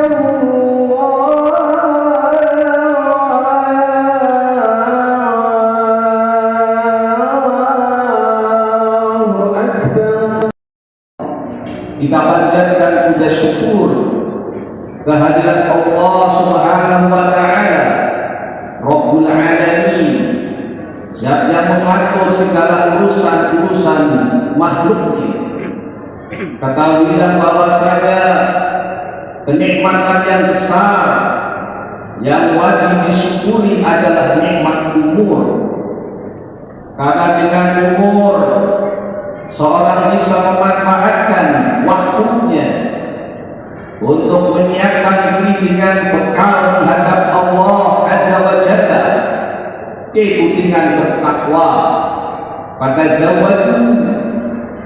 Kita panjatkan puja syukur kehadiran Allah Subhanahu wa Ta'ala, Rabbul Alamin, Zat yang mengatur segala urusan-urusan makhluknya. Ketahuilah bahwasanya kenikmatan yang besar yang wajib disyukuri adalah nikmat umur. Karena dengan umur seorang bisa memanfaatkan waktunya untuk menyiapkan diri dengan bekal menghadap Allah Azza wa Jalla, yaitu dengan bertakwa. Fatazawwadu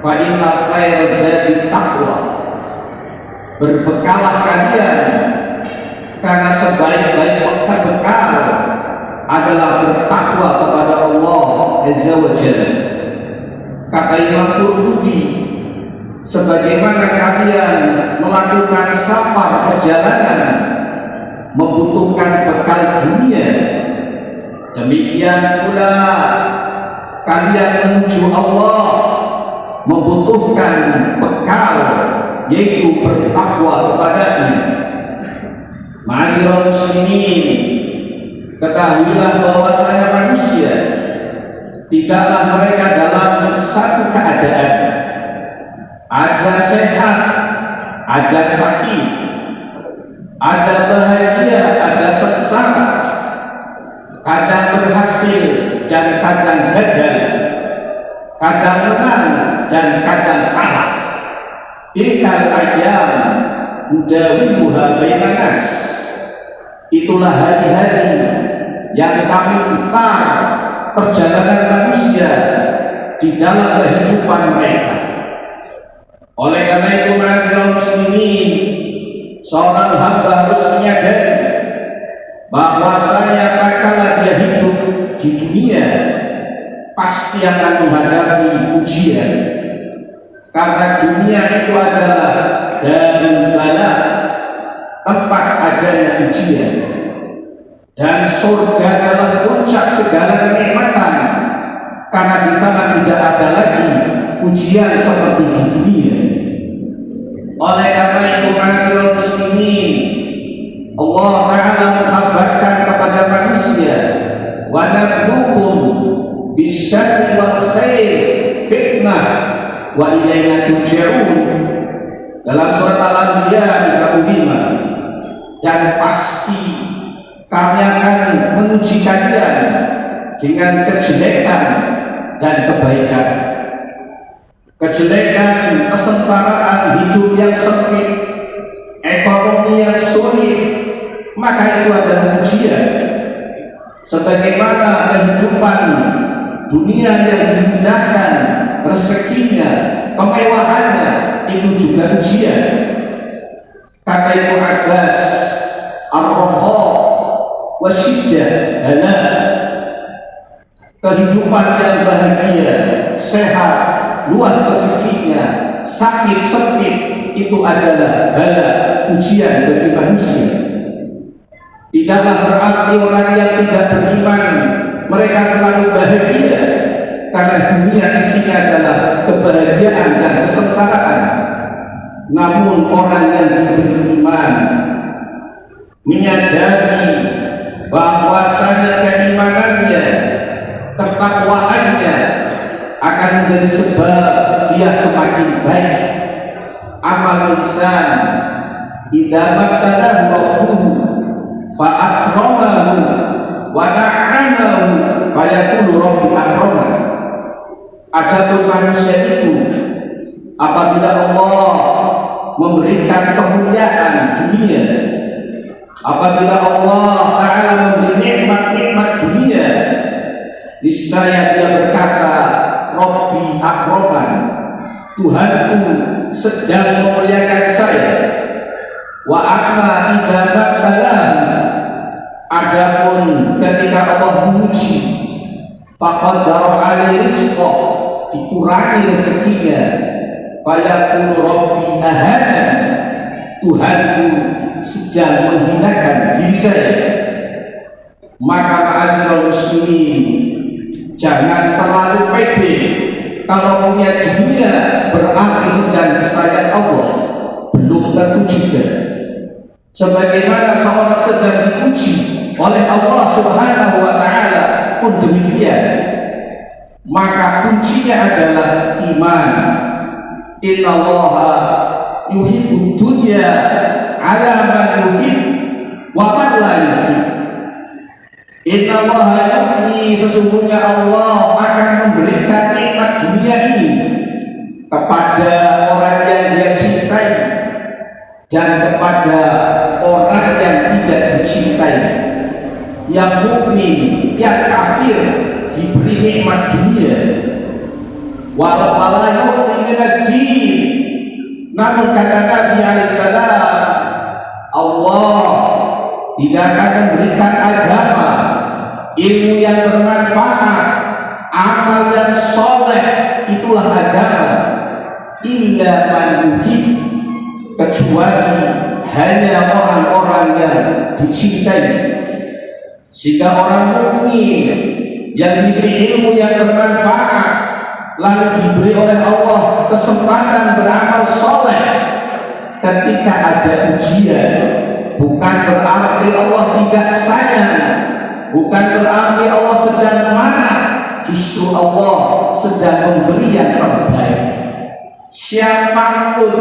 fa inna khairaz zadi taqwa. Berbekalah kalian karena sebaik-baik bekal adalah bertakwa kepada Allah Azza wa Jalla. Kata Imam Qurtubi, sebagaimana kalian melakukan safar perjalanan membutuhkan bekal dunia, demikian pula kalian menuju Allah membutuhkan bekal, yaitu bertakwa kepadanya. Ma'asyiral muslimin, ketahuilah bahwasanya manusia tidaklah mereka dalam satu keadaan, ada sehat, ada sakit, ada bahagia, ada sengsara, kadang berhasil dan kadang gagal, kadang menang dan kadang kalah. Tilkal ayyam nudawiluha bainan nas. Itulah hari-hari yang kami putar perjalanan manusia di dalam kehidupan mereka. Oleh karena itu, ma'asyiral muslimin, seorang hamba harus menyadari bahwasanya tatkala dia hidup di dunia pasti akan menghadapi ujian. Karena dunia itu adalah darul bala, tempat adanya ujian, dan surga adalah puncak segala kenikmatan, karena di sana tidak ada lagi ujian seperti di dunia. Oleh karena itu, ma'asyiral muslimin, Allah Ta'ala mengkhabarkan kepada manusia, wa nabluukum bisyarri wal khair fitnah wa ilaina turja'un, dalam surat Al-Anbiya 35, dan pasti kami akan menguji kalian dengan kejelekan dan kebaikan. Kejelekan, kesengsaraan, hidup yang sempit, ekonomi yang sulit, maka itu adalah ujian. Sebagaimana kehidupan dunia yang dimudahkan, rezekinya, kemewahannya, itu juga ujian. Kata Ibnu Abbas, ar-raha wa syiddah halal. Kehidupan yang bahagia, sehat, luas rezekinya, sakit sempit, itu adalah bala, ujian bagi manusia. Tidaklah berarti orang yang tidak beriman mereka selalu bahagia, karena dunia isinya adalah kebahagiaan dan kesengsaraan. Namun orang yang diberi iman menyadari bahwasanya keimanannya, ketakwaannya akan menjadi sebab dia semakin baik. Amal insan idza mabtalahu rabbuhu fa akramahu wa na'amahu fa yaqulu rabbi akraman. Adapun manusia itu, apabila Allah memberikan kemuliaan dunia, apabila Allah Ta'ala memberi nikmat-nikmat dunia, niscaya dia berkata, Rabbi akraman, Tuhanku sedang memuliakan saya. Wa amma idza mabtalahu, adapun ketika Allah menguji, faqadara alaihi rizqa, dikurangi rezekinya, fayaqulu rabbi ahana, Tuhanku sedang menghinakan diri saya, maka ma'asyiral muslimin, jangan terlalu pede kalau punya dunia berarti sedang disayang Allah. Belum tentu juga. Sebagaimana seorang sedang diuji oleh Allah Subhanahu wa Ta'ala pun demikian, maka kuncinya adalah iman. Inna Allaha yuhibbud dunya ala man yuhib wa man la yuhib. Inna Allaha yuhibbu, sesungguhnya Allah akan memberikan nikmat dunia ini kepada orang yang dia cintai dan kepada orang yang tidak dicintai. Yang mukmin, yang kafir diberi nikmat dunia, wala yu'ti minad-din. Namun kata Nabi alaihissalam, Allah tidak akan memberikan agama, ilmu yang bermanfaat, amal yang soleh, itulah agama, illa man yuhib, kecuali hanya orang-orang yang dicintai. Sehingga orang mukmin yang diberi ilmu yang bermanfaat, lalu diberi oleh Allah kesempatan beramal soleh, ketika ada ujian, bukan berarti Allah tidak sayang, bukan berarti Allah sedang marah, justru Allah sedang memberi yang terbaik. Siapapun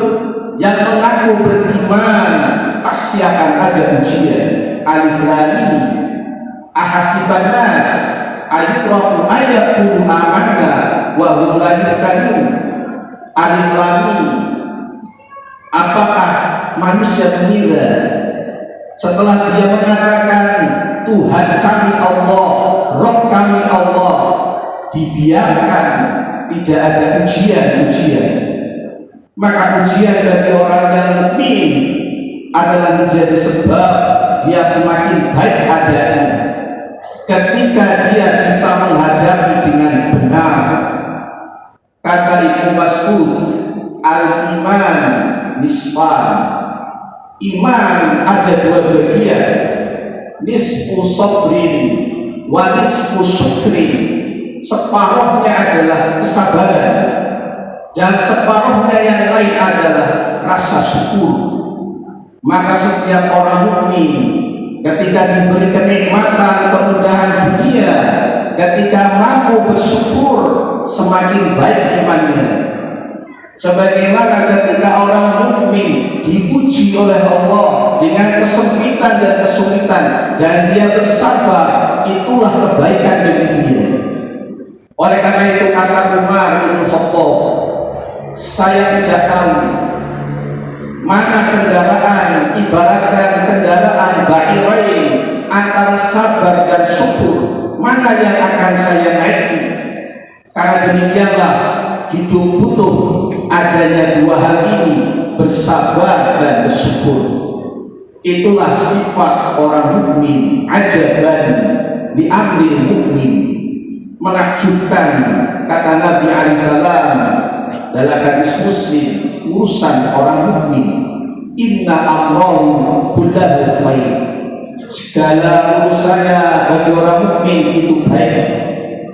yang mengaku beriman pasti akan ada ujian. Alif lam mim, ahasiban nas ayutraku ayaqulu amanna wa hum la yuftanun. Alif lam mim, apakah manusia mengira setelah dia mengatakan Tuhan kami Allah, Rabb kami Allah, dibiarkan tidak ada ujian-ujian? Maka ujian bagi orang yang mukmin adalah menjadi sebab dia semakin baik adanya. Ketika dia bisa menghadapi dengan benar, kata Ibnu Mas'ud, al-iman nisfan, iman ada dua bagian, nisfu sabrin wa nisfu syukrin. Separuhnya adalah kesabaran dan separuhnya yang lain adalah rasa syukur. Maka setiap orang mukmin ketika diberi kenikmatan kemudahan dunia, ketika mampu bersyukur, semakin baik imannya. Sebagaimana ketika orang mukmin diuji oleh Allah dengan kesempitan dan kesulitan dan dia bersabar, itulah kebaikan bagi dia. Oleh karena itu kata Umar bin Khattab, saya tidak tahu mana kendaraan, ibaratkan kendaraan ba'irain, antara sabar dan syukur, mana yang akan saya naiki. Karena demikianlah hidup butuh adanya dua hal ini, bersabar dan bersyukur. Itulah sifat orang mukmin. Ajaban li amril mukmin, menakjubkan, kata Nabi alaihissalam dalam hadis Muslim, urusan orang mukmin. Inna amrahu kullahu khair, segala urusannya bagi orang mukmin itu baik.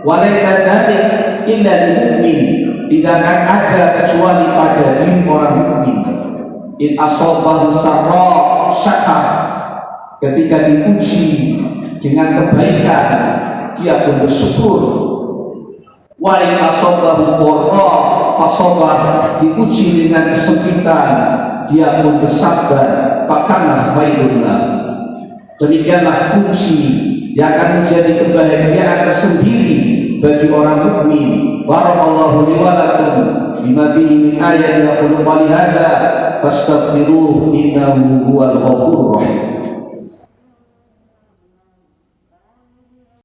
Walaysa dzalik illa lil mukmin, tidak akan ada kecuali pada diri orang mukmin. In asabahu sarra syakar, ketika dipuji dengan kebaikan dia pun bersyukur. Wa in asabahu dharra fasabar, dipuji dengan kesempitan dia pun bersabar. Fakana khairullah. Demikianlah kunci yang akan menjadi kebahagiaan tersendiri bagi orang mukmin. Barakallahu li wa lakum bima fihi min ayatin wa qul qali hadza fastaghfiruhu innahu huwal ghafurur rahim.